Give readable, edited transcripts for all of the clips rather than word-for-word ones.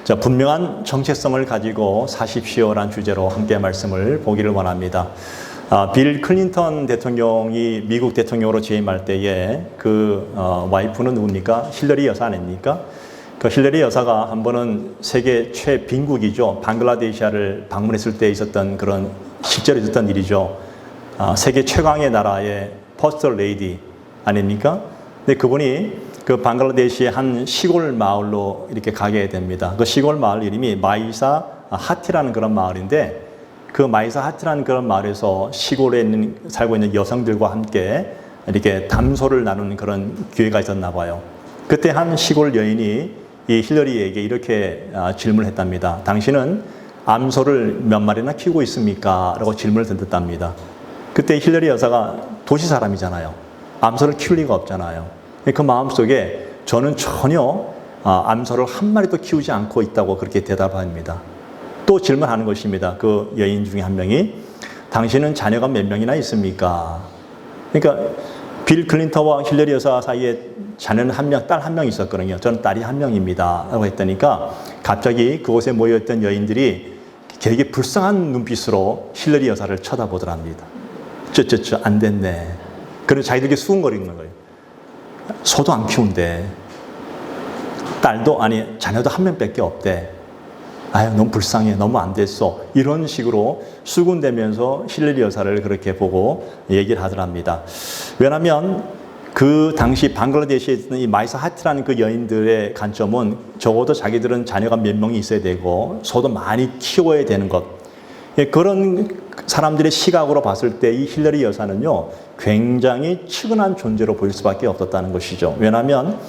자, 분명한 정체성을 가지고 사십시오라는 주제로 함께 말씀을 보기를 원합니다. 빌 클린턴 대통령이 미국 대통령으로 재임할 때에 그 와이프는 누굽니까? 힐러리 여사 아닙니까? 그 힐러리 여사가 한 번은 세계 최빈국이죠. 방글라데시아를 방문했을 때 있었던 그런 실제로 있었던 일이죠. 세계 최강의 나라의 퍼스트 레이디 아닙니까? 근데 그분이 그 방글라데시의 한 시골 마을로 이렇게 가게 됩니다. 그 시골 마을 이름이 마이사 하티라는 그런 마을인데 그 마이사 하티라는 그런 마을에서 시골에 살고 있는 여성들과 함께 이렇게 담소를 나누는 그런 기회가 있었나 봐요. 그때 한 시골 여인이 이 힐러리에게 이렇게 질문을 했답니다. 당신은 암소를 몇 마리나 키우고 있습니까? 라고 질문을 던졌답니다. 그때 힐러리 여사가 도시 사람이잖아요. 암소를 키울 리가 없잖아요. 그 마음속에 저는 전혀 암소를 한 마리도 키우지 않고 있다고 그렇게 대답합니다. 또 질문하는 것입니다. 그 여인 중에 한 명이 당신은 자녀가 몇 명이나 있습니까? 그러니까 빌 클린턴과 힐러리 여사 사이에 자녀는 한 명, 딸 한 명 있었거든요. 저는 딸이 한 명입니다. 라고 했더니까 갑자기 그곳에 모여있던 여인들이 되게 불쌍한 눈빛으로 힐러리 여사를 쳐다보더랍니다. 안 됐네. 그래서 자기들이 수군거리는 거예요. 소도 안 키운대. 자녀도 한 명밖에 없대. 아유, 너무 불쌍해. 너무 안 됐어. 이런 식으로 수군대면서 힐러리 여사를 그렇게 보고 얘기를 하더랍니다. 왜냐하면 그 당시 방글라데시에 있던 이 마이사 하티라는 그 여인들의 관점은 적어도 자기들은 자녀가 몇 명이 있어야 되고 소도 많이 키워야 되는 것. 그런 사람들의 시각으로 봤을 때 이 힐러리 여사는요, 굉장히 측은한 존재로 보일 수밖에 없었다는 것이죠. 왜냐하면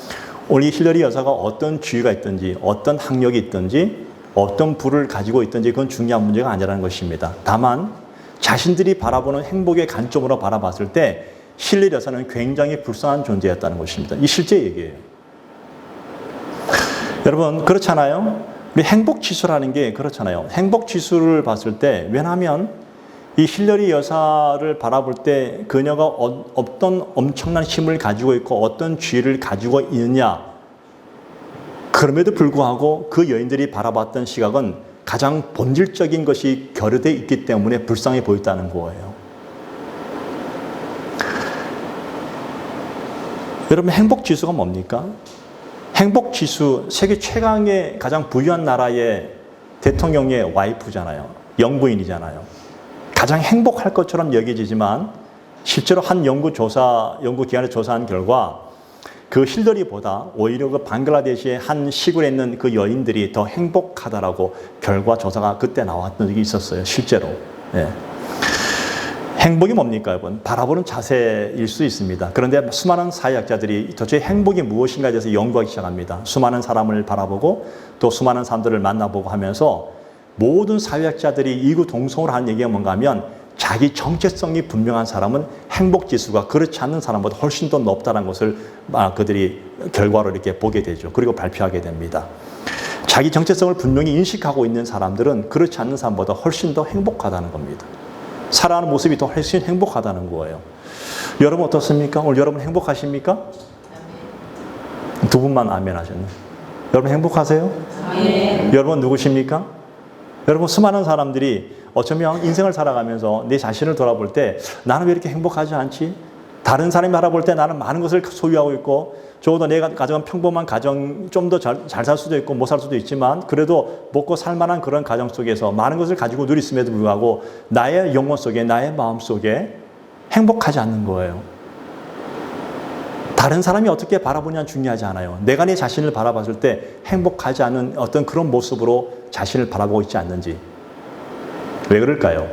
우리 힐러리 여사가 어떤 지위가 있든지, 어떤 학력이 있든지, 어떤 부를 가지고 있든지 그건 중요한 문제가 아니라는 것입니다. 다만 자신들이 바라보는 행복의 관점으로 바라봤을 때 힐러리 여사는 굉장히 불쌍한 존재였다는 것입니다. 이 실제 얘기예요. 여러분, 그렇잖아요? 우리 행복지수라는 게 그렇잖아요. 행복지수를 봤을 때, 왜냐하면 이 힐러리 여사를 바라볼 때 그녀가 어떤 엄청난 힘을 가지고 있고 어떤 지위를 가지고 있느냐, 그럼에도 불구하고 그 여인들이 바라봤던 시각은 가장 본질적인 것이 결여되어 있기 때문에 불쌍해 보였다는 거예요. 여러분, 행복지수가 뭡니까? 행복지수, 세계 최강의 가장 부유한 나라의 대통령의 와이프잖아요. 영부인이잖아요. 가장 행복할 것처럼 여겨지지만 실제로 한 연구기관에 조사한 결과 그 힐러리보다 오히려 그 방글라데시의 한 시골에 있는 그 여인들이 더 행복하다라고 결과 조사가 그때 나왔던 적이 있었어요. 실제로. 예. 행복이 뭡니까, 여러분? 바라보는 자세일 수 있습니다. 그런데 수많은 사회학자들이 도대체 행복이 무엇인가에 대해서 연구하기 시작합니다. 수많은 사람을 바라보고 또 수많은 사람들을 만나보고 하면서 모든 사회학자들이 이구동성으로 하는 얘기가 뭔가 하면 자기 정체성이 분명한 사람은 행복지수가 그렇지 않는 사람보다 훨씬 더 높다는 것을 그들이 결과로 이렇게 보게 되죠. 그리고 발표하게 됩니다. 자기 정체성을 분명히 인식하고 있는 사람들은 그렇지 않는 사람보다 훨씬 더 행복하다는 겁니다. 살아가는 모습이 더 훨씬 행복하다는 거예요. 여러분 어떻습니까? 오늘 여러분 행복하십니까? 두 분만 아멘 하셨네. 여러분 행복하세요? 아멘. 여러분 누구십니까? 여러분 수많은 사람들이 어쩌면 인생을 살아가면서 내 자신을 돌아볼 때 나는 왜 이렇게 행복하지 않지? 다른 사람이 바라볼 때 나는 많은 것을 소유하고 있고 적어도 내가 가정은 평범한 가정 좀 더 잘 살 수도 있고 못 살 수도 있지만 그래도 먹고 살 만한 그런 가정 속에서 많은 것을 가지고 누렸음에도 불구하고 나의 영혼 속에 나의 마음 속에 행복하지 않는 거예요. 다른 사람이 어떻게 바라보냐는 중요하지 않아요. 내가 내 자신을 바라봤을 때 행복하지 않은 어떤 그런 모습으로 자신을 바라보고 있지 않는지. 왜 그럴까요?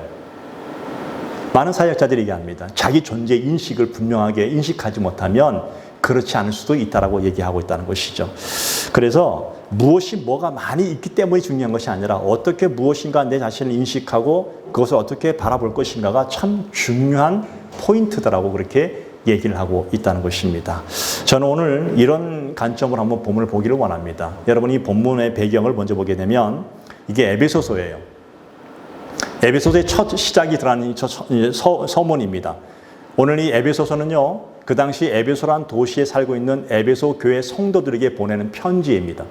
많은 사회학자들이 얘기합니다. 자기 존재 인식을 분명하게 인식하지 못하면 그렇지 않을 수도 있다라고 얘기하고 있다는 것이죠. 그래서 무엇이 뭐가 많이 있기 때문에 중요한 것이 아니라 어떻게 무엇인가 내 자신을 인식하고 그것을 어떻게 바라볼 것인가가 참 중요한 포인트다라고 그렇게 얘기를 하고 있다는 것입니다. 저는 오늘 이런 관점으로 한번 본문을 보기를 원합니다. 여러분이 본문의 배경을 먼저 보게 되면 이게 에베소서예요. 에베소서의 첫 시작이 들어가는 서문입니다. 오늘 이 에베소서는요, 그 당시 에베소란 도시에 살고 있는 에베소 교회 성도들에게 보내는 편지입니다.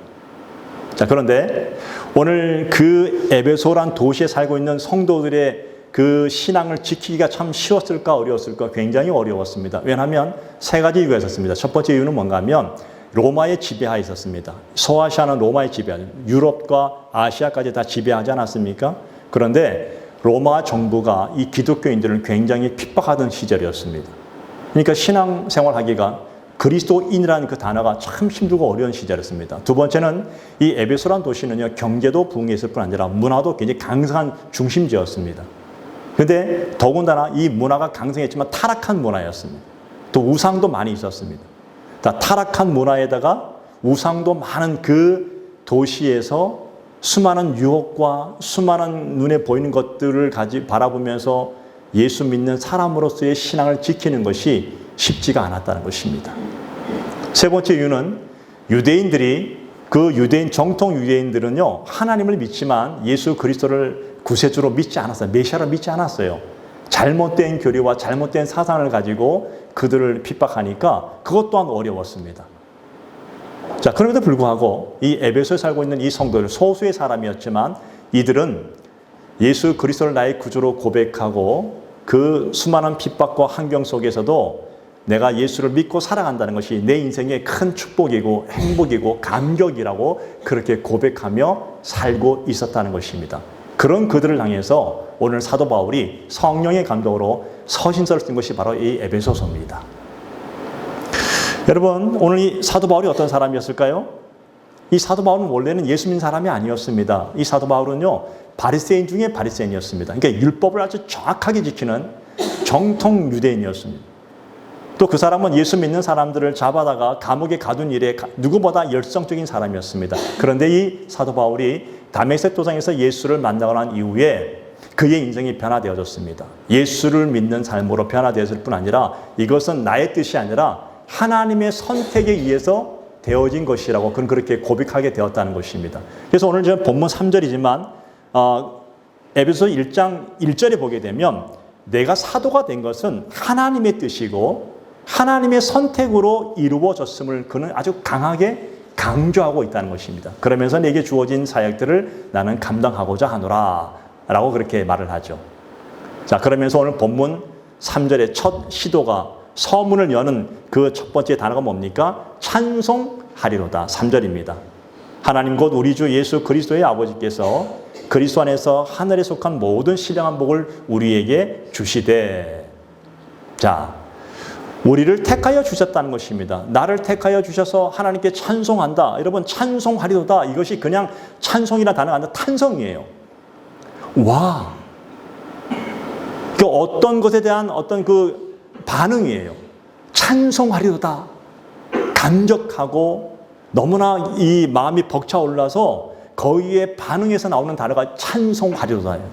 자, 그런데 오늘 그 에베소란 도시에 살고 있는 성도들의 그 신앙을 지키기가 참 쉬웠을까 어려웠을까? 굉장히 어려웠습니다. 왜냐하면 세 가지 이유가 있었습니다. 첫 번째 이유는 뭔가 하면 로마의 지배하에 있었습니다. 소아시아는 로마의 지배하, 유럽과 아시아까지 다 지배하지 않았습니까? 그런데 로마 정부가 이 기독교인들을 굉장히 핍박하던 시절이었습니다. 그러니까 신앙생활하기가 그리스도인이라는 그 단어가 참 힘들고 어려운 시절이었습니다. 두 번째는 이 에베소란 도시는요, 경제도 부흥했을 뿐 아니라 문화도 굉장히 강성한 중심지였습니다. 그런데 더군다나 이 문화가 강성했지만 타락한 문화였습니다. 또 우상도 많이 있었습니다. 타락한 문화에다가 우상도 많은 그 도시에서 수많은 유혹과 수많은 눈에 보이는 것들을 바라보면서 예수 믿는 사람으로서의 신앙을 지키는 것이 쉽지가 않았다는 것입니다. 세 번째 이유는 유대인들이 정통 유대인들은요, 하나님을 믿지만 예수 그리스도를 구세주로 믿지 않았어요. 메시아로 믿지 않았어요. 잘못된 교리와 잘못된 사상을 가지고 그들을 핍박하니까 그것 또한 어려웠습니다. 자, 그럼에도 불구하고 이 에베소에 살고 있는 이 성도들, 소수의 사람이었지만 이들은 예수 그리스도를 나의 구주로 고백하고 그 수많은 핍박과 환경 속에서도 내가 예수를 믿고 살아간다는 것이 내 인생의 큰 축복이고 행복이고 감격이라고 그렇게 고백하며 살고 있었다는 것입니다. 그런 그들을 향해서 오늘 사도 바울이 성령의 감동으로 서신서를 쓴 것이 바로 이 에베소서입니다. 여러분, 오늘 이 사도 바울이 어떤 사람이었을까요? 이 사도 바울은 원래는 예수 믿는 사람이 아니었습니다. 이 사도 바울은요, 바리새인 중에 바리새인이었습니다. 그러니까 율법을 아주 정확하게 지키는 정통 유대인이었습니다. 또 그 사람은 예수 믿는 사람들을 잡아다가 감옥에 가둔 일에 누구보다 열성적인 사람이었습니다. 그런데 이 사도 바울이 다메섹 도상에서 예수를 만나고 난 이후에 그의 인생이 변화되어졌습니다. 예수를 믿는 삶으로 변화되었을 뿐 아니라 이것은 나의 뜻이 아니라 하나님의 선택에 의해서 되어진 것이라고 그는 그렇게 고백하게 되었다는 것입니다. 그래서 오늘 제가 본문 3절이지만 에베소 1장 1절에 보게 되면 내가 사도가 된 것은 하나님의 뜻이고 하나님의 선택으로 이루어졌음을 그는 아주 강하게 강조하고 있다는 것입니다. 그러면서 내게 주어진 사역들을 나는 감당하고자 하노라 라고 그렇게 말을 하죠. 자, 그러면서 오늘 본문 3절의 첫 시도가 서문을 여는 그 첫 번째 단어가 뭡니까? 찬송하리로다. 3절입니다. 하나님 곧 우리 주 예수 그리스도의 아버지께서 그리스도 안에서 하늘에 속한 모든 신령한 복을 우리에게 주시되. 자, 우리를 택하여 주셨다는 것입니다. 나를 택하여 주셔서 하나님께 찬송한다. 여러분, 찬송하리로다. 이것이 그냥 찬송이라는 단어가 아니라 탄성이에요. 와! 그 어떤 것에 대한 어떤 그 반응이에요. 찬송하리로다. 감격하고 너무나 이 마음이 벅차올라서 거기에 반응해서 나오는 단어가 찬송하리로다예요.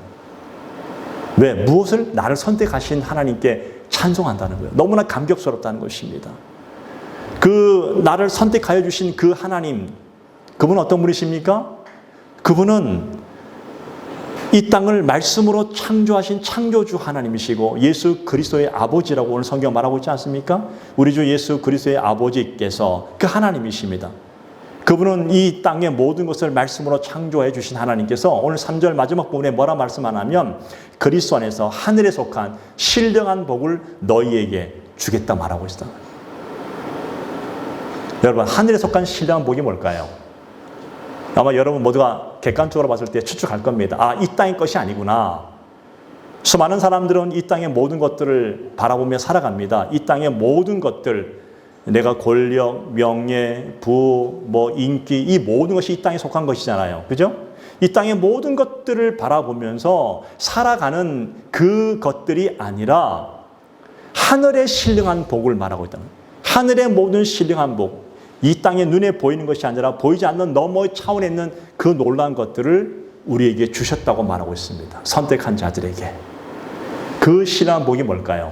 왜? 무엇을? 나를 선택하신 하나님께 찬송한다는 거예요. 너무나 감격스럽다는 것입니다. 그 나를 선택하여 주신 그 하나님, 그분은 어떤 분이십니까? 그분은 이 땅을 말씀으로 창조하신 창조주 하나님이시고 예수 그리스도의 아버지라고 오늘 성경 말하고 있지 않습니까? 우리 주 예수 그리스도의 아버지께서 그 하나님이십니다. 그분은 이 땅의 모든 것을 말씀으로 창조해 주신 하나님께서 오늘 3절 마지막 부분에 뭐라 말씀하냐면 그리스도 안에서 하늘에 속한 신령한 복을 너희에게 주겠다 말하고 있다. 여러분, 하늘에 속한 신령한 복이 뭘까요? 아마 여러분 모두가 객관적으로 봤을 때 추측할 겁니다. 아, 이 땅의 것이 아니구나. 수많은 사람들은 이 땅의 모든 것들을 바라보며 살아갑니다. 이 땅의 모든 것들, 내가 권력, 명예, 부, 인기, 이 모든 것이 이 땅에 속한 것이잖아요. 그죠? 이 땅의 모든 것들을 바라보면서 살아가는 그 것들이 아니라 하늘의 신령한 복을 말하고 있다는 거예요. 하늘의 모든 신령한 복. 이 땅에 눈에 보이는 것이 아니라 보이지 않는 너머의 차원에 있는 그 놀라운 것들을 우리에게 주셨다고 말하고 있습니다. 선택한 자들에게. 그 신령한 복이 뭘까요?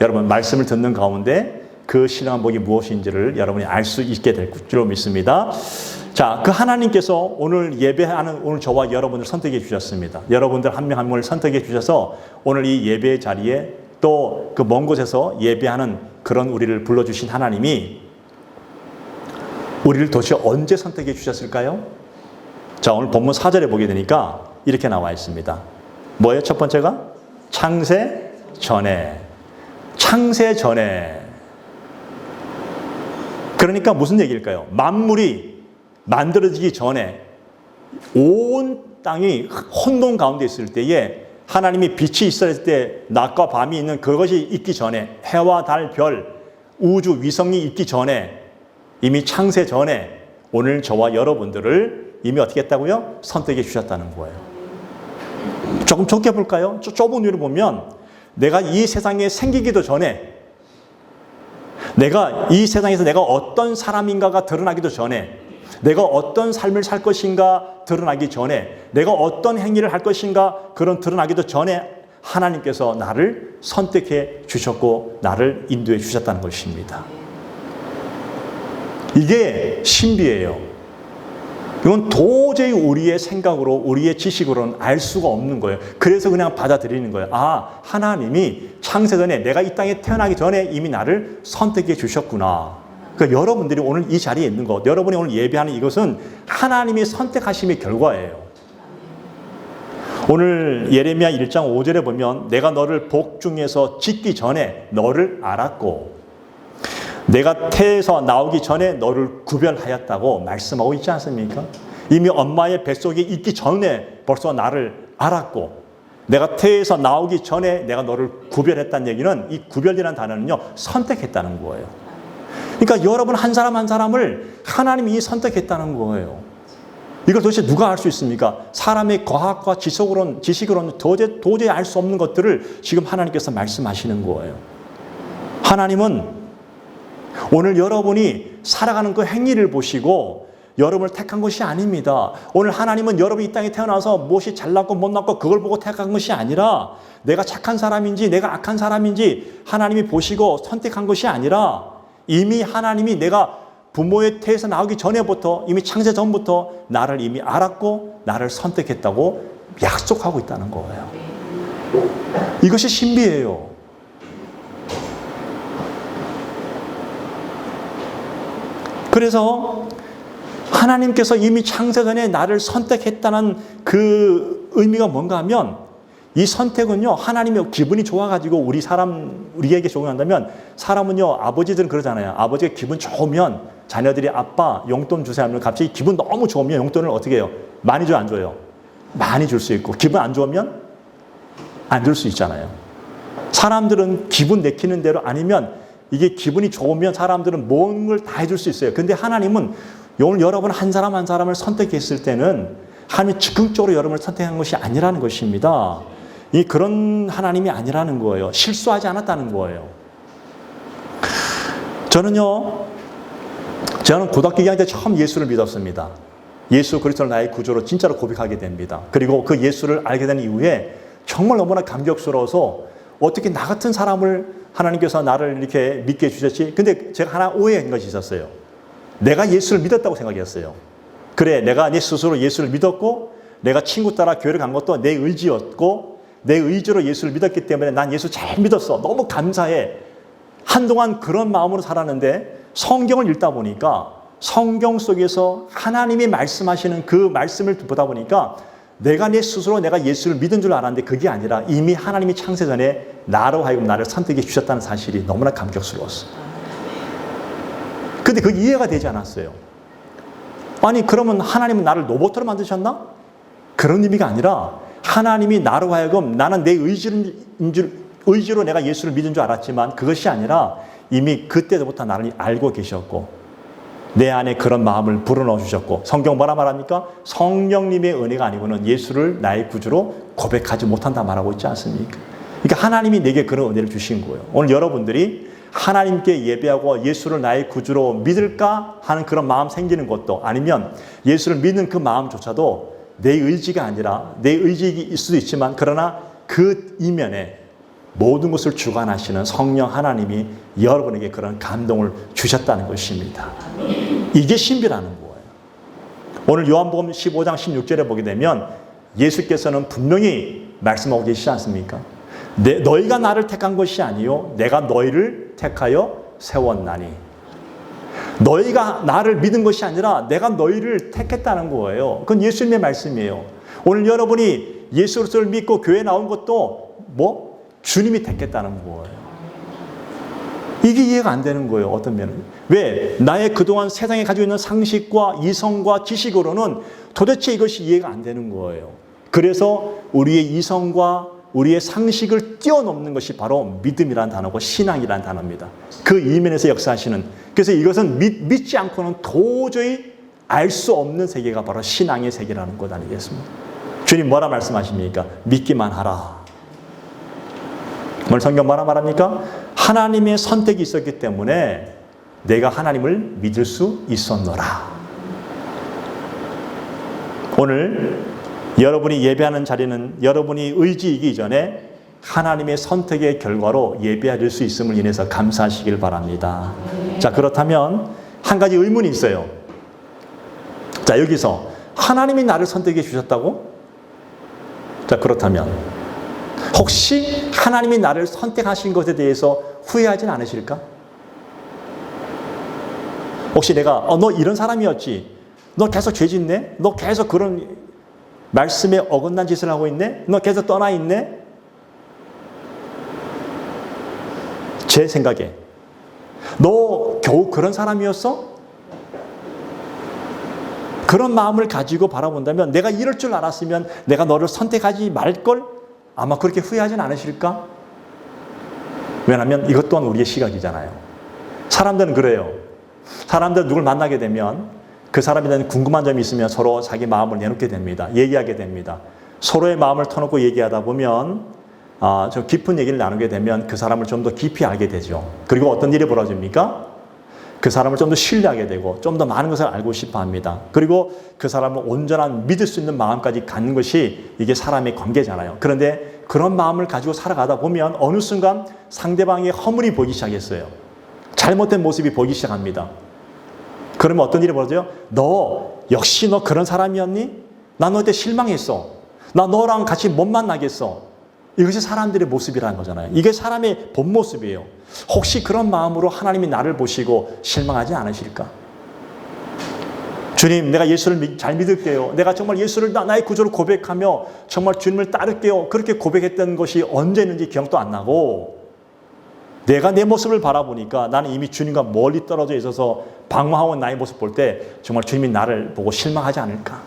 여러분, 말씀을 듣는 가운데 그 신령한 복이 무엇인지를 여러분이 알 수 있게 될 줄로 믿습니다. 자, 그 하나님께서 오늘 예배하는 오늘 저와 여러분을 선택해 주셨습니다. 여러분들 한 명 한 명을 선택해 주셔서 오늘 이 예배 자리에 또 그 먼 곳에서 예배하는 그런 우리를 불러주신 하나님이 우리를 도대체 언제 선택해 주셨을까요? 자, 오늘 본문 4절에 보게 되니까 이렇게 나와 있습니다. 뭐예요? 첫 번째가 창세 전에. 창세 전에. 그러니까 무슨 얘기일까요? 만물이 만들어지기 전에 온 땅이 혼돈 가운데 있을 때에 하나님이 빛이 있을 때 낮과 밤이 있는 그것이 있기 전에, 해와 달, 별, 우주, 위성이 있기 전에, 이미 창세 전에 오늘 저와 여러분들을 이미 어떻게 했다고요? 선택해 주셨다는 거예요. 조금 좁게 볼까요? 좁은 위로 보면 내가 이 세상에 생기기도 전에, 내가 이 세상에서 내가 어떤 사람인가가 드러나기도 전에, 내가 어떤 삶을 살 것인가 드러나기 전에, 내가 어떤 행위를 할 것인가 그런 드러나기도 전에 하나님께서 나를 선택해 주셨고 나를 인도해 주셨다는 것입니다. 이게 신비예요. 이건 도저히 우리의 생각으로, 우리의 지식으로는 알 수가 없는 거예요. 그래서 그냥 받아들이는 거예요. 아, 하나님이 창세전에, 내가 이 땅에 태어나기 전에 이미 나를 선택해 주셨구나. 그러니까 여러분들이 오늘 이 자리에 있는 것, 여러분이 오늘 예배하는 이것은 하나님이 선택하심의 결과예요. 오늘 예레미야 1장 5절에 보면 내가 너를 복중에서 짓기 전에 너를 알았고 내가 태에서 나오기 전에 너를 구별하였다고 말씀하고 있지 않습니까? 이미 엄마의 뱃속에 있기 전에 벌써 나를 알았고 내가 태에서 나오기 전에 내가 너를 구별했다는 얘기는, 이 구별이라는 단어는요, 선택했다는 거예요. 그러니까 여러분 한 사람 한 사람을 하나님이 선택했다는 거예요. 이걸 도대체 누가 알 수 있습니까? 사람의 과학과 지식으로는 도저히 알 수 없는 것들을 지금 하나님께서 말씀하시는 거예요. 하나님은 오늘 여러분이 살아가는 그 행위를 보시고 여러분을 택한 것이 아닙니다. 오늘 하나님은 여러분이 이 땅에 태어나서 무엇이 잘났고 못났고 그걸 보고 택한 것이 아니라, 내가 착한 사람인지 내가 악한 사람인지 하나님이 보시고 선택한 것이 아니라, 이미 하나님이 내가 부모의 태에서 나오기 전에부터, 이미 창세 전부터 나를 이미 알았고 나를 선택했다고 약속하고 있다는 거예요. 이것이 신비예요. 그래서 하나님께서 이미 창세전에 나를 선택했다는 그 의미가 뭔가 하면, 이 선택은요, 하나님의 기분이 좋아가지고 우리에게 적용한다면, 사람은요, 아버지들은 그러잖아요. 아버지가 기분 좋으면 자녀들이 아빠 용돈 주세요 하면 갑자기 기분 너무 좋으면 용돈을 어떻게 해요? 많이 줘요, 안 줘요? 많이 줄 수 있고, 기분 안 좋으면 안 줄 수 있잖아요. 사람들은 기분 내키는 대로, 아니면 이게 기분이 좋으면 사람들은 모든 걸 다 해줄 수 있어요. 근데 하나님은 오늘 여러분 한 사람 한 사람을 선택했을 때는 하나님이 즉흥적으로 여러분을 선택한 것이 아니라는 것입니다. 그런 하나님이 아니라는 거예요. 실수하지 않았다는 거예요. 저는 고등학교 2학년 때 처음 예수를 믿었습니다. 예수 그리스도를 나의 구주로 진짜로 고백하게 됩니다. 그리고 그 예수를 알게 된 이후에 정말 너무나 감격스러워서, 어떻게 나 같은 사람을 하나님께서 나를 이렇게 믿게 해주셨지? 근데 제가 하나 오해한 것이 있었어요. 내가 예수를 믿었다고 생각했어요. 그래, 내가 내 스스로 예수를 믿었고, 내가 친구 따라 교회를 간 것도 내 의지였고, 내 의지로 예수를 믿었기 때문에 난 예수 잘 믿었어. 너무 감사해. 한동안 그런 마음으로 살았는데, 성경을 읽다 보니까 성경 속에서 하나님이 말씀하시는 그 말씀을 보다 보니까 내가 내 스스로 내가 예수를 믿은 줄 알았는데 그게 아니라 이미 하나님이 창세전에 나로 하여금 나를 선택해 주셨다는 사실이 너무나 감격스러웠어요. 근데 그게 이해가 되지 않았어요. 아니, 그러면 하나님은 나를 로봇으로 만드셨나? 그런 의미가 아니라, 하나님이 나로 하여금, 나는 내 의지로 내가 예수를 믿은 줄 알았지만 그것이 아니라 이미 그때부터 나를 알고 계셨고 내 안에 그런 마음을 불어넣어 주셨고, 성경 뭐라 말합니까? 성령님의 은혜가 아니고는 예수를 나의 구주로 고백하지 못한다 말하고 있지 않습니까? 그러니까 하나님이 내게 그런 은혜를 주신 거예요. 오늘 여러분들이 하나님께 예배하고 예수를 나의 구주로 믿을까 하는 그런 마음 생기는 것도, 아니면 예수를 믿는 그 마음조차도 내 의지가 아니라, 내 의지일 수도 있지만 그러나 그 이면에 모든 것을 주관하시는 성령 하나님이 여러분에게 그런 감동을 주셨다는 것입니다. 이게 신비라는 거예요. 오늘 요한복음 15장 16절에 보게 되면 예수께서는 분명히 말씀하고 계시지 않습니까? 너희가 나를 택한 것이 아니요 내가 너희를 택하여 세웠나니. 너희가 나를 믿은 것이 아니라 내가 너희를 택했다는 거예요. 그건 예수님의 말씀이에요. 오늘 여러분이 예수 그리스도를 믿고 교회에 나온 것도 주님이 택했다는 거예요. 이게 이해가 안 되는 거예요. 어떤 면은. 왜? 나의 그동안 세상에 가지고 있는 상식과 이성과 지식으로는 도대체 이것이 이해가 안 되는 거예요. 그래서 우리의 이성과 우리의 상식을 뛰어넘는 것이 바로 믿음이라는 단어고 신앙이라는 단어입니다. 그 이면에서 역사하시는. 그래서 이것은 믿지 않고는 도저히 알 수 없는 세계가 바로 신앙의 세계라는 것 아니겠습니까? 주님 뭐라 말씀하십니까? 믿기만 하라. 오늘 성경 뭐라 말합니까? 하나님의 선택이 있었기 때문에 내가 하나님을 믿을 수 있었노라. 오늘 여러분이 예배하는 자리는 여러분이 의지이기 전에 하나님의 선택의 결과로 예배할 수 있음을 인해서 감사하시길 바랍니다. 자, 그렇다면 한 가지 의문이 있어요. 자, 여기서 하나님이 나를 선택해 주셨다고? 자, 그렇다면 혹시 하나님이 나를 선택하신 것에 대해서 후회하진 않으실까? 혹시 내가 너 이런 사람이었지? 너 계속 죄 짓네? 너 계속 그런 말씀에 어긋난 짓을 하고 있네? 너 계속 떠나 있네? 제 생각에 너 겨우 그런 사람이었어? 그런 마음을 가지고 바라본다면 내가 이럴 줄 알았으면 내가 너를 선택하지 말걸? 아마 그렇게 후회하진 않으실까? 왜냐하면 이것 또한 우리의 시각이잖아요. 사람들은 그래요. 사람들은 누굴 만나게 되면 그 사람에 대한 궁금한 점이 있으면 서로 자기 마음을 내놓게 됩니다. 얘기하게 됩니다. 서로의 마음을 터놓고 얘기하다 보면 좀 깊은 얘기를 나누게 되면 그 사람을 좀 더 깊이 알게 되죠. 그리고 어떤 일이 벌어집니까? 그 사람을 좀 더 신뢰하게 되고 좀 더 많은 것을 알고 싶어 합니다. 그리고 그 사람을 온전한 믿을 수 있는 마음까지 갖는 것이 이게 사람의 관계잖아요. 그런데 그런 마음을 가지고 살아가다 보면 어느 순간 상대방의 허물이 보이기 시작했어요. 잘못된 모습이 보이기 시작합니다. 그러면 어떤 일이 벌어져요? 너 역시 너 그런 사람이었니? 나 너한테 실망했어. 나 너랑 같이 못 만나겠어. 이것이 사람들의 모습이라는 거잖아요. 이게 사람의 본 모습이에요. 혹시 그런 마음으로 하나님이 나를 보시고 실망하지 않으실까? 주님, 내가 예수를 잘 믿을게요. 내가 정말 예수를 나의 구조를 고백하며 정말 주님을 따를게요. 그렇게 고백했던 것이 언제였는지 기억도 안 나고 내가 내 모습을 바라보니까 나는 이미 주님과 멀리 떨어져 있어서 방황하고 나의 모습 볼 때 정말 주님이 나를 보고 실망하지 않을까?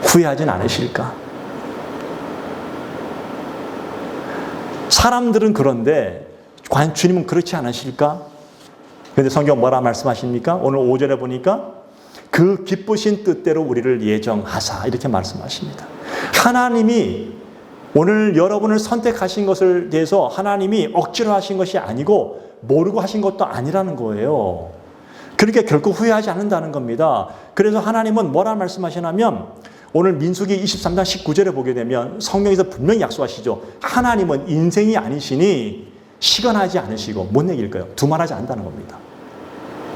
후회하진 않으실까? 사람들은 그런데 과연 주님은 그렇지 않으실까? 그런데 성경 뭐라 말씀하십니까? 오늘 5절에 보니까 그 기쁘신 뜻대로 우리를 예정하사 이렇게 말씀하십니다. 하나님이 오늘 여러분을 선택하신 것을 대해서 하나님이 억지로 하신 것이 아니고 모르고 하신 것도 아니라는 거예요. 그렇게 결코 후회하지 않는다는 겁니다. 그래서 하나님은 뭐라 말씀하시냐면 오늘 민수기 23장 19절에 보게 되면 성경에서 분명히 약속하시죠. 하나님은 인생이 아니시니 시건하지 않으시고 못 내길까요? 두말하지 않는다는 겁니다.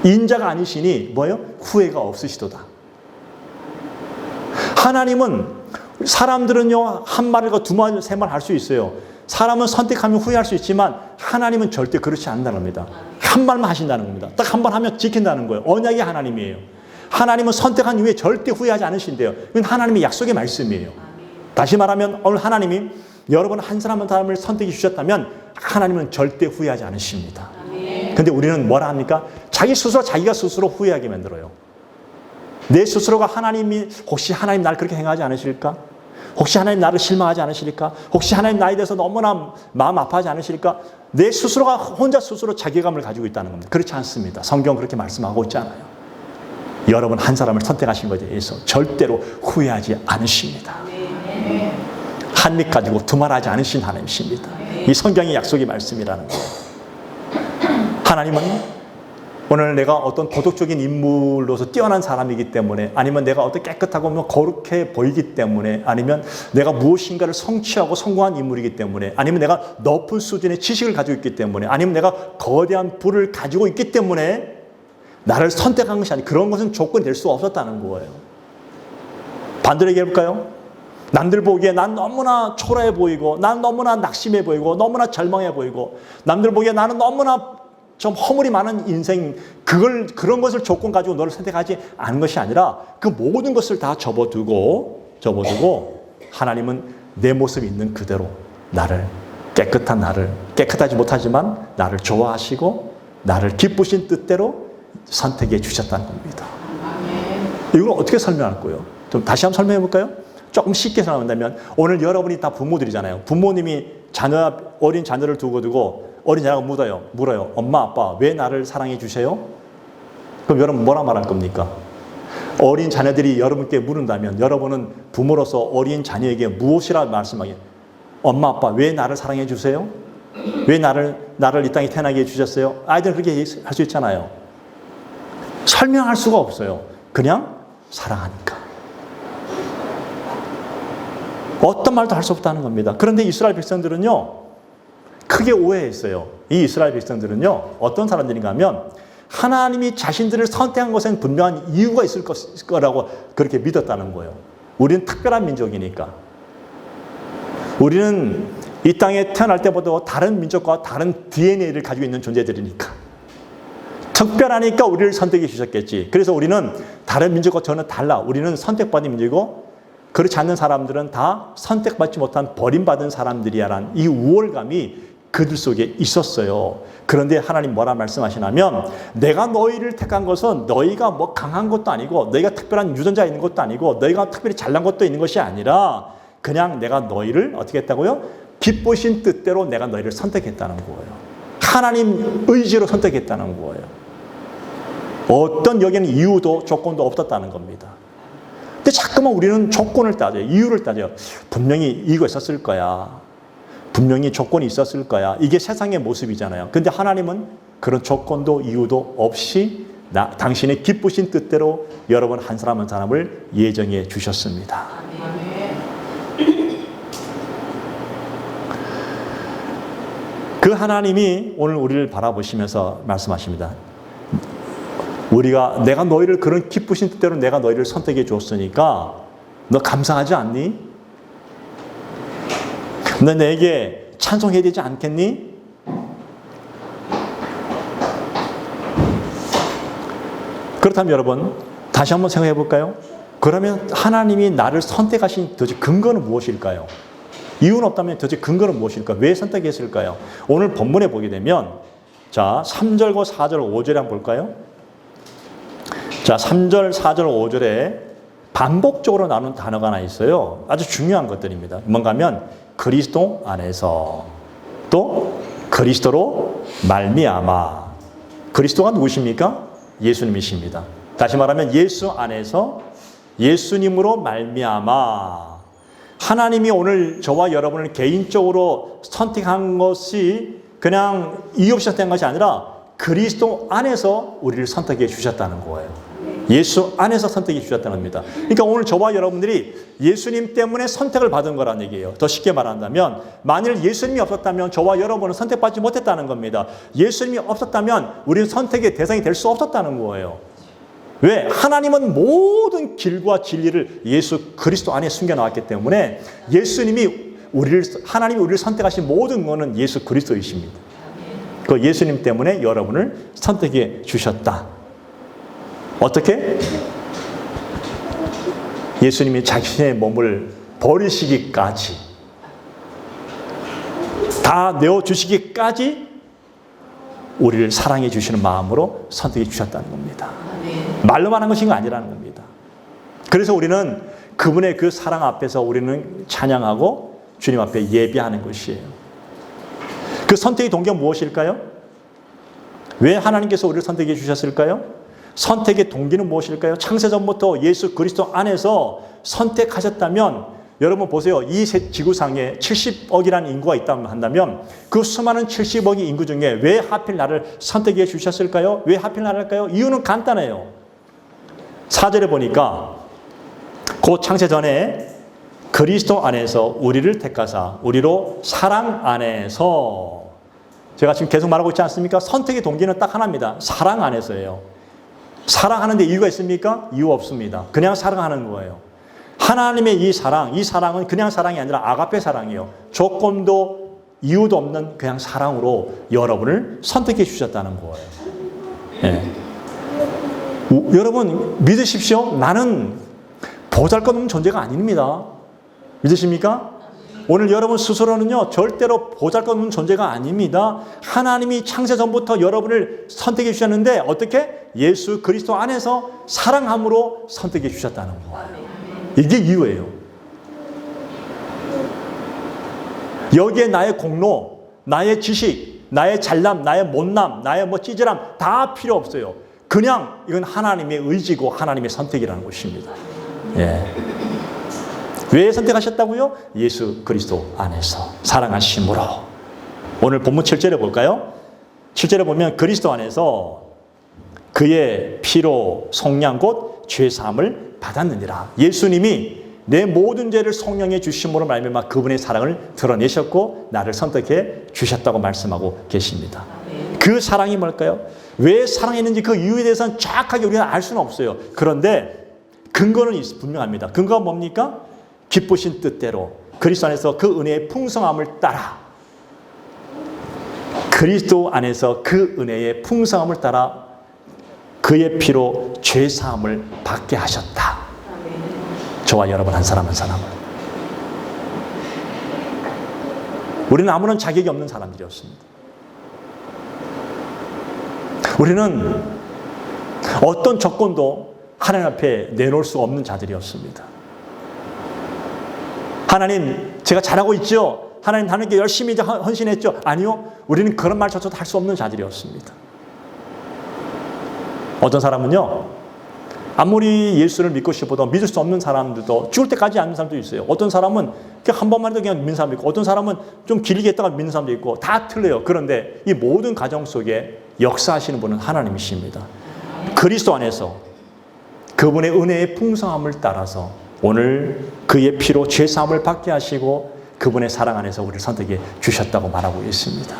인자가 아니시니 뭐예요? 후회가 없으시도다. 하나님은 사람들은요 한 말과 두 말, 세 말 할 수 있어요. 사람은 선택하면 후회할 수 있지만 하나님은 절대 그렇지 않는다는 겁니다. 한 말만 하신다는 겁니다. 딱 한 번 하면 지킨다는 거예요. 언약이 하나님이에요. 하나님은 선택한 이후에 절대 후회하지 않으신대요. 이건 하나님의 약속의 말씀이에요. 다시 말하면 오늘 하나님이 여러분 한 사람 한 사람을 선택해 주셨다면 하나님은 절대 후회하지 않으십니다. 그런데 우리는 뭐라 합니까? 자기가 스스로 후회하게 만들어요. 내 스스로가 하나님이 혹시 하나님 나를 그렇게 행하지 않으실까? 혹시 하나님 나를 실망하지 않으실까? 혹시 하나님 나에 대해서 너무나 마음 아파하지 않으실까? 내 스스로가 혼자 스스로 자괴감을 가지고 있다는 겁니다. 그렇지 않습니다. 성경은 그렇게 말씀하고 있잖아요. 여러분 한 사람을 선택하신 것에 대해서 절대로 후회하지 않으십니다. 한 입 가지고 두말하지 않으신 하나님이십니다. 이 성경의 약속의 말씀이라는 거예요. 하나님은 오늘 내가 어떤 도덕적인 인물로서 뛰어난 사람이기 때문에 아니면 내가 어떤 깨끗하고 거룩해 보이기 때문에 아니면 내가 무엇인가를 성취하고 성공한 인물이기 때문에 아니면 내가 높은 수준의 지식을 가지고 있기 때문에 아니면 내가 거대한 부를 가지고 있기 때문에 나를 선택한 것이 아니고 그런 것은 조건이 될 수 없었다는 거예요. 반대로 얘기해볼까요? 남들 보기에 난 너무나 초라해 보이고 난 너무나 낙심해 보이고 너무나 절망해 보이고 남들 보기에 나는 너무나 좀 허물이 많은 인생, 그런 것을 조건 가지고 너를 선택하지 않은 것이 아니라 그 모든 것을 다 접어두고 하나님은 내 모습이 있는 그대로 나를, 깨끗한 나를, 깨끗하지 못하지만 나를 좋아하시고 나를 기쁘신 뜻대로 선택해 주셨다는 겁니다. 이걸 어떻게 설명할 거예요? 좀 다시 한번 설명해 볼까요? 조금 쉽게 설명한다면, 오늘 여러분이 다 부모들이잖아요. 부모님이 어린 자녀를 두고 어린 자녀가 물어요. 엄마, 아빠, 왜 나를 사랑해 주세요? 그럼 여러분 뭐라 말할 겁니까? 어린 자녀들이 여러분께 물은다면 여러분은 부모로서 어린 자녀에게 무엇이라 말씀하게? 엄마, 아빠, 왜 나를 사랑해 주세요? 왜 나를 이 땅에 태어나게 해주셨어요? 아이들은 그렇게 할 수 있잖아요. 설명할 수가 없어요. 그냥 사랑하니까. 어떤 말도 할 수 없다는 겁니다. 그런데 이스라엘 백성들은요, 크게 오해했어요. 이 이스라엘 백성들은요, 어떤 사람들인가 하면 하나님이 자신들을 선택한 것엔 분명한 이유가 있을 거라고 그렇게 믿었다는 거예요. 우리는 특별한 민족이니까. 우리는 이 땅에 태어날 때보다 다른 민족과 다른 DNA를 가지고 있는 존재들이니까. 특별하니까 우리를 선택해 주셨겠지. 그래서 우리는 다른 민족과 전혀 달라. 우리는 선택받은 민족이고 그렇지 않는 사람들은 다 선택받지 못한 버림받은 사람들이야라는 이 우월감이 그들 속에 있었어요. 그런데 하나님 뭐라 말씀하시냐면, 내가 너희를 택한 것은 너희가 뭐 강한 것도 아니고 너희가 특별한 유전자가 있는 것도 아니고 너희가 특별히 잘난 것도 있는 것이 아니라 그냥 내가 너희를 어떻게 했다고요? 기쁘신 뜻대로 내가 너희를 선택했다는 거예요. 하나님 의지로 선택했다는 거예요. 어떤 여기는 이유도 조건도 없었다는 겁니다. 근데 자꾸만 우리는 조건을 따져요. 이유를 따져요. 분명히 이유가 있었을 거야. 분명히 조건이 있었을 거야. 이게 세상의 모습이잖아요. 근데 하나님은 그런 조건도 이유도 없이 당신의 기쁘신 뜻대로 여러분 한 사람 한 사람을 예정해 주셨습니다. 그 하나님이 오늘 우리를 바라보시면서 말씀하십니다. 내가 너희를 그런 기쁘신 뜻대로 내가 너희를 선택해 주었으니까 너 감사하지 않니? 너 내게 찬송해야 되지 않겠니? 그렇다면 여러분 다시 한번 생각해 볼까요? 그러면 하나님이 나를 선택하신 도대체 근거는 무엇일까요? 이유는 없다면 도대체 근거는 무엇일까요? 왜 선택했을까요? 오늘 본문에 보게 되면 자 3절과 4절, 5절에 한번 볼까요? 자 3절, 4절, 5절에 반복적으로 나오는 단어가 하나 있어요. 아주 중요한 것들입니다. 뭔가 하면 그리스도 안에서, 또 그리스도로 말미암아. 그리스도가 누구십니까? 예수님이십니다. 다시 말하면 예수 안에서 예수님으로 말미암아. 하나님이 오늘 저와 여러분을 개인적으로 선택한 것이 그냥 이유 없이 선택한 것이 아니라 그리스도 안에서 우리를 선택해 주셨다는 거예요. 예수 안에서 선택해 주셨다는 겁니다. 그러니까 오늘 저와 여러분들이 예수님 때문에 선택을 받은 거라는 얘기예요. 더 쉽게 말한다면 만일 예수님이 없었다면 저와 여러분은 선택받지 못했다는 겁니다. 예수님이 없었다면 우리는 선택의 대상이 될 수 없었다는 거예요. 왜? 하나님은 모든 길과 진리를 예수 그리스도 안에 숨겨놨기 때문에 하나님이 우리를 선택하신 모든 것은 예수 그리스도이십니다. 그 예수님 때문에 여러분을 선택해 주셨다. 어떻게? 예수님이 자신의 몸을 버리시기까지, 다 내어주시기까지 우리를 사랑해 주시는 마음으로 선택해 주셨다는 겁니다. 말로만 한 것이 아니라는 겁니다. 그래서 우리는 그분의 그 사랑 앞에서 우리는 찬양하고 주님 앞에 예배하는 것이에요. 그 선택의 동기가 무엇일까요? 왜 하나님께서 우리를 선택해 주셨을까요? 선택의 동기는 무엇일까요? 창세전부터 예수 그리스도 안에서 선택하셨다면, 여러분 보세요. 이 지구상에 70억이라는 인구가 있다고 한다면 그 수많은 70억의 인구 중에 왜 하필 나를 선택해 주셨을까요? 왜 하필 나를 할까요? 이유는 간단해요. 4절에 보니까 곧 창세전에 그리스도 안에서 우리를 택하사 우리로 사랑 안에서, 제가 지금 계속 말하고 있지 않습니까? 선택의 동기는 딱 하나입니다. 사랑 안에서예요. 사랑하는데 이유가 있습니까? 이유 없습니다. 그냥 사랑하는 거예요. 하나님의 이 사랑은 그냥 사랑이 아니라 아가페 사랑이에요. 조건도 이유도 없는 그냥 사랑으로 여러분을 선택해 주셨다는 거예요. 예. 여러분 믿으십시오. 나는 보잘것없는 존재가 아닙니다. 믿으십니까? 오늘 여러분 스스로는요, 절대로 보잘것없는 존재가 아닙니다. 하나님이 창세 전부터 여러분을 선택해 주셨는데 어떻게? 예수 그리스도 안에서 사랑함으로 선택해 주셨다는 거예요. 이게 이유예요. 여기에 나의 공로, 나의 지식, 나의 잘남, 나의 못남, 나의 찌질함 다 필요 없어요. 그냥 이건 하나님의 의지고 하나님의 선택이라는 것입니다. 예. 왜 선택하셨다고요? 예수 그리스도 안에서 사랑하심으로. 오늘 본문 7절에 볼까요? 7절에 보면 그리스도 안에서 그의 피로 속량 곧 죄사함을 받았느니라. 예수님이 내 모든 죄를 속량해 주심으로 말미암아 그분의 사랑을 드러내셨고 나를 선택해 주셨다고 말씀하고 계십니다. 그 사랑이 뭘까요? 왜 사랑했는지 그 이유에 대해서는 정확하게 우리가 알 수는 없어요. 그런데 근거는 분명합니다. 근거가 뭡니까? 기쁘신 뜻대로 그리스도 안에서 그 은혜의 풍성함을 따라, 그리스도 안에서 그 은혜의 풍성함을 따라 그의 피로 죄사함을 받게 하셨다. 저와 여러분 한 사람 한 사람을. 우리는 아무런 자격이 없는 사람들이었습니다. 우리는 어떤 조건도 하나님 앞에 내놓을 수 없는 자들이었습니다. 하나님, 제가 잘하고 있죠? 하나님, 하나님께 열심히 헌신했죠? 아니요. 우리는 그런 말조차도 할 수 없는 자들이었습니다. 어떤 사람은요, 아무리 예수를 믿고 싶어도 믿을 수 없는 사람들도 죽을 때까지 안 믿는 사람도 있어요. 어떤 사람은 한 번만 해도 그냥 믿는 사람도 있고, 어떤 사람은 좀 길게 했다가 믿는 사람도 있고, 다 틀려요. 그런데 이 모든 가정 속에 역사하시는 분은 하나님이십니다. 그리스도 안에서 그분의 은혜의 풍성함을 따라서 오늘 그의 피로 죄사함을 받게 하시고 그분의 사랑 안에서 우리를 선택해 주셨다고 말하고 있습니다.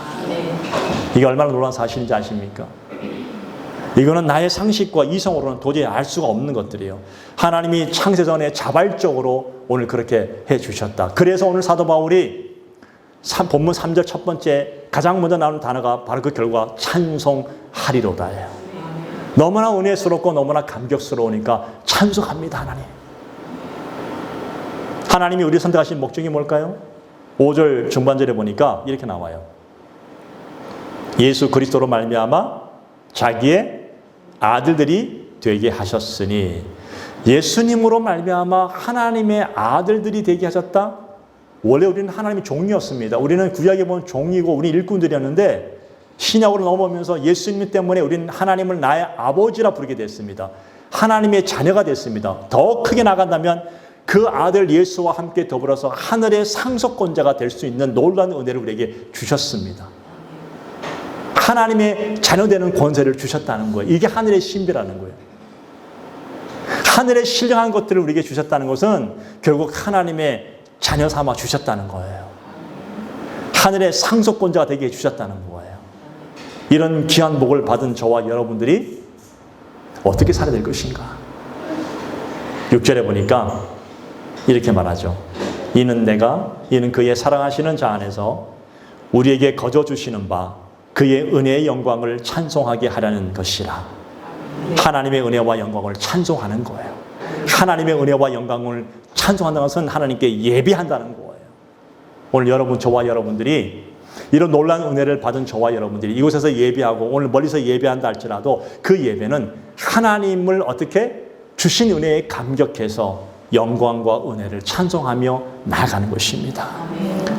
이게 얼마나 놀라운 사실인지 아십니까? 이거는 나의 상식과 이성으로는 도저히 알 수가 없는 것들이에요. 하나님이 창세전에 자발적으로 오늘 그렇게 해 주셨다. 그래서 오늘 사도 바울이 본문 3절 첫 번째 가장 먼저 나오는 단어가 바로 그 결과 찬송하리로다예요. 너무나 은혜스럽고 너무나 감격스러우니까 찬송합니다. 하나님. 하나님이 우리 선택하신 목적이 뭘까요? 5절 중반절에 보니까 이렇게 나와요. 예수 그리스도로 말미암아 자기의 아들들이 되게 하셨으니. 예수님으로 말미암아 하나님의 아들들이 되게 하셨다. 원래 우리는 하나님의 종이었습니다. 우리는 구약에 보면 종이고 우리 일꾼들이었는데 신약으로 넘어오면서 예수님 때문에 우리는 하나님을 나의 아버지라 부르게 됐습니다. 하나님의 자녀가 됐습니다. 더 크게 나간다면 그 아들 예수와 함께 더불어서 하늘의 상속권자가 될 수 있는 놀라운 은혜를 우리에게 주셨습니다. 하나님의 자녀되는 권세를 주셨다는 거예요. 이게 하늘의 신비라는 거예요. 하늘의 신령한 것들을 우리에게 주셨다는 것은 결국 하나님의 자녀 삼아 주셨다는 거예요. 하늘의 상속권자가 되게 해주셨다는 거예요. 이런 귀한 복을 받은 저와 여러분들이 어떻게 살아야 될 것인가? 6절에 보니까 이렇게 말하죠. 이는 그의 사랑하시는 자 안에서 우리에게 거저 주시는 바 그의 은혜의 영광을 찬송하게 하려는 것이라. 하나님의 은혜와 영광을 찬송하는 거예요. 하나님의 은혜와 영광을 찬송한다는 것은 하나님께 예배한다는 거예요. 오늘 여러분, 저와 여러분들이 이런 놀라운 은혜를 받은 저와 여러분들이 이곳에서 예배하고 오늘 멀리서 예배한다 할지라도 그 예배는 하나님을 어떻게 주신 은혜에 감격해서 영광과 은혜를 찬송하며 나아가는 것입니다.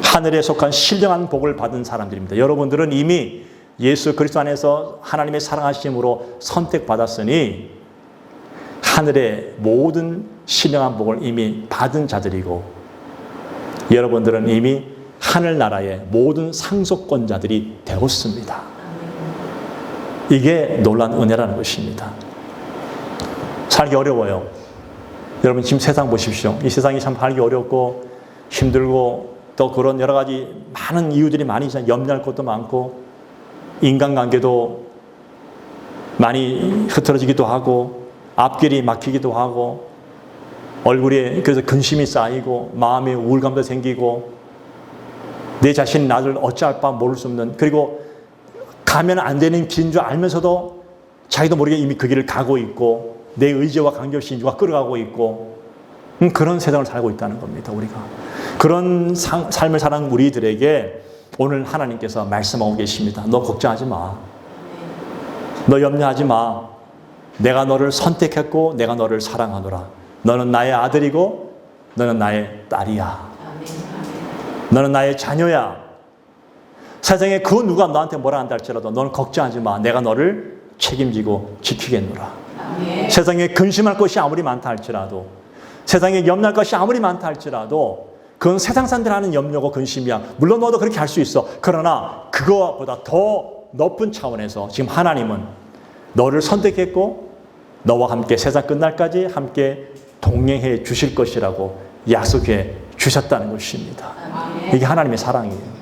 하늘에 속한 신령한 복을 받은 사람들입니다. 여러분들은 이미 예수 그리스도 안에서 하나님의 사랑하심으로 선택받았으니 하늘의 모든 신령한 복을 이미 받은 자들이고 여러분들은 이미 하늘나라의 모든 상속권자들이 되었습니다. 이게 놀라운 은혜라는 것입니다. 살기 어려워요. 여러분 지금 세상 보십시오. 이 세상이 참 살기 어렵고 힘들고 또 그런 여러 가지 많은 이유들이 많이 있잖아요. 염려할 것도 많고 인간관계도 많이 흐트러지기도 하고 앞길이 막히기도 하고 얼굴에 그래서 근심이 쌓이고 마음에 우울감도 생기고 내 자신이 나를 어찌할 바 모를 수 없는, 그리고 가면 안 되는 길인 줄 알면서도 자기도 모르게 이미 그 길을 가고 있고 내 의지와 관계없이 인주가 끌어가고 있고 그런 세상을 살고 있다는 겁니다. 우리가 그런 삶을 사는 우리들에게 오늘 하나님께서 말씀하고 계십니다. 너 걱정하지 마. 너 염려하지 마. 내가 너를 선택했고 내가 너를 사랑하노라. 너는 나의 아들이고 너는 나의 딸이야. 너는 나의 자녀야. 세상에 그 누가 너한테 뭐라 한다 할지라도 너는 걱정하지 마. 내가 너를 책임지고 지키겠노라. 아멘. 세상에 근심할 것이 아무리 많다 할지라도, 세상에 염려할 것이 아무리 많다 할지라도 그건 세상 사람들 하는 염려고 근심이야. 물론 너도 그렇게 할 수 있어. 그러나 그거보다 더 높은 차원에서 지금 하나님은 너를 선택했고 너와 함께 세상 끝날까지 함께 동행해 주실 것이라고 약속해 주셨다는 것입니다. 이게 하나님의 사랑이에요.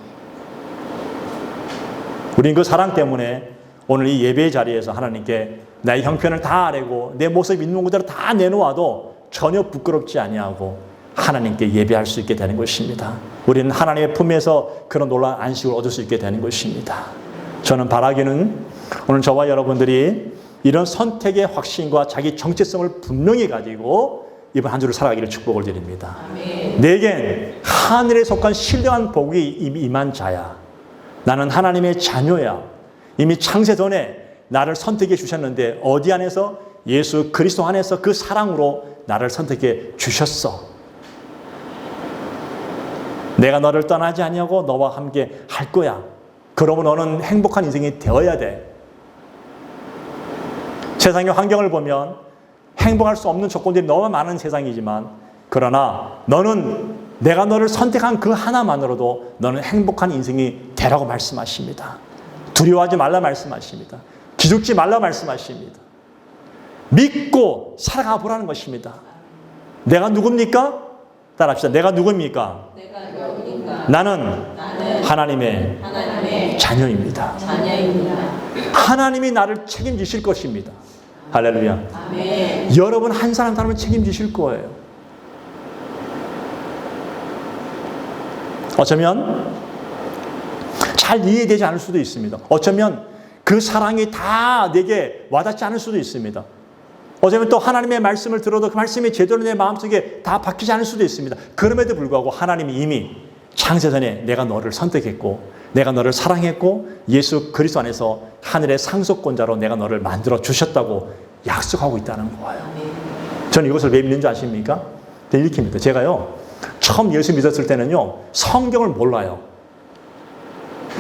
우리는 그 사랑 때문에 오늘 이 예배의 자리에서 하나님께 나의 형편을 다 아뢰고 내 모습 있는 그대로 다 내놓아도 전혀 부끄럽지 아니하고 하나님께 예배할 수 있게 되는 것입니다. 우리는 하나님의 품에서 그런 놀라운 안식을 얻을 수 있게 되는 것입니다. 저는 바라기는 오늘 저와 여러분들이 이런 선택의 확신과 자기 정체성을 분명히 가지고 이번 한 주를 살아가기를 축복을 드립니다. 아멘. 내겐 하늘에 속한 신령한 복이 이미 임한 자야. 나는 하나님의 자녀야. 이미 창세 전에 나를 선택해 주셨는데 어디 안에서? 예수 그리스도 안에서 그 사랑으로 나를 선택해 주셨어. 내가 너를 떠나지 아니하고 너와 함께 할 거야. 그러면 너는 행복한 인생이 되어야 돼. 세상의 환경을 보면 행복할 수 없는 조건들이 너무 많은 세상이지만 그러나 너는 내가 너를 선택한 그 하나만으로도 너는 행복한 인생이 되라고 말씀하십니다. 두려워하지 말라 말씀하십니다. 기죽지 말라 말씀하십니다. 믿고 살아가 보라는 것입니다. 내가 누굽니까? 따라합시다. 내가 누굽니까? 나는 하나님의 자녀입니다. 하나님이 나를 책임지실 것입니다. 할렐루야. 아멘. 여러분 한 사람 사람을 책임지실 거예요. 어쩌면 잘 이해되지 않을 수도 있습니다. 어쩌면 그 사랑이 다 내게 와닿지 않을 수도 있습니다. 어쩌면 또 하나님의 말씀을 들어도 그 말씀이 제대로 내 마음속에 다 박히지 않을 수도 있습니다. 그럼에도 불구하고 하나님이 이미 창세전에 내가 너를 선택했고 내가 너를 사랑했고 예수 그리스도 안에서 하늘의 상속권자로 내가 너를 만들어 주셨다고 약속하고 있다는 거예요. 저는 이것을 왜 믿는 줄 아십니까? 이렇게 믿어요. 제가요 처음 예수 믿었을 때는요 성경을 몰라요.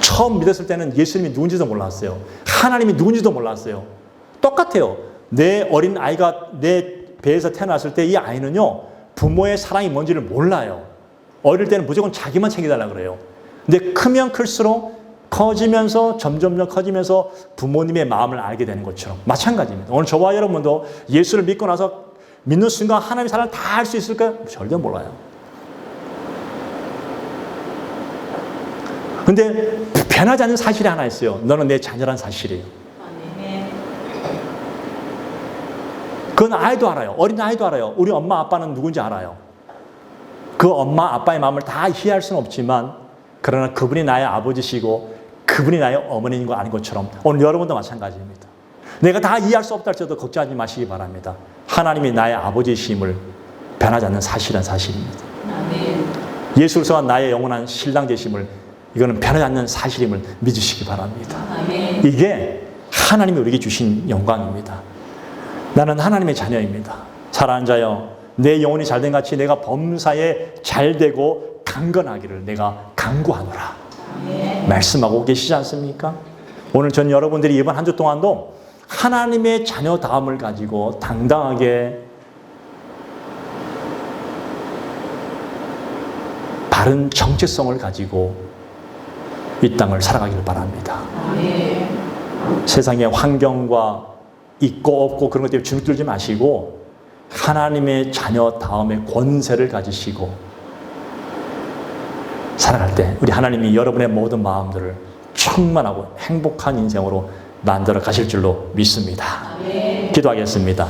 처음 믿었을 때는 예수님이 누군지도 몰랐어요. 하나님이 누군지도 몰랐어요. 똑같아요. 내 어린 아이가 내 배에서 태어났을 때 이 아이는요 부모의 사랑이 뭔지를 몰라요. 어릴 때는 무조건 자기만 챙겨달라 그래요. 근데 크면 클수록 커지면서 점점 커지면서 부모님의 마음을 알게 되는 것처럼 마찬가지입니다. 오늘 저와 여러분도 예수를 믿고 나서 믿는 순간 하나님의 사랑을 다 알 수 있을까요? 절대 몰라요. 근데 변하지 않는 사실이 하나 있어요. 너는 내 자녀란 사실이에요. 그건 아이도 알아요. 어린 아이도 알아요. 우리 엄마 아빠는 누군지 알아요. 그 엄마 아빠의 마음을 다 이해할 수는 없지만 그러나 그분이 나의 아버지시고 그분이 나의 어머니인 거 아닌 것처럼 오늘 여러분도 마찬가지입니다. 내가 다 이해할 수 없다 할지라도 걱정하지 마시기 바랍니다. 하나님이 나의 아버지심을 변하지 않는 사실은 사실입니다. 예수를 통한 나의 영원한 신랑 되심을 이거는 변하지 않는 사실임을 믿으시기 바랍니다. 이게 하나님이 우리에게 주신 영광입니다. 나는 하나님의 자녀입니다. 사랑하는 자여, 내 영혼이 잘된 같이 내가 범사에 잘되고 강건하기를 내가 간구하노라. 말씀하고 계시지 않습니까? 오늘 전 여러분들이 이번 한 주 동안도 하나님의 자녀다움을 가지고 당당하게 바른 정체성을 가지고 이 땅을 살아가기를 바랍니다. 세상의 환경과 있고 없고 그런 것 때문에 주눅들지 마시고 하나님의 자녀다움의 권세를 가지시고 살아갈 때 우리 하나님이 여러분의 모든 마음들을 충만하고 행복한 인생으로 만들어 가실 줄로 믿습니다. 기도하겠습니다.